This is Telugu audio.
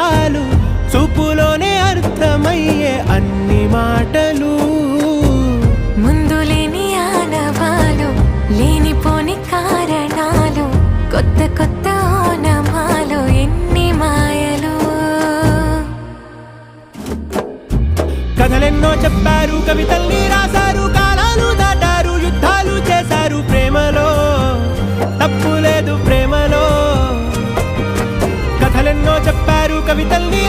చాలు చూపులోనే అర్థమయ్యే అన్ని మాటలు. ముందు లేని ఆనవాలు లేనిపోని కారణాలు కొత్త కొత్త ఓనమాలు ఎన్ని మాయలు. కథలెన్నో చెప్పారు కవితల్ని రాశారు కాలాలు దాటారు యుద్ధాలు చేశారు ప్రేమలో తప్పు లేదు ప్రేమలో. కథలెన్నో చెప్పారు కవితల్ని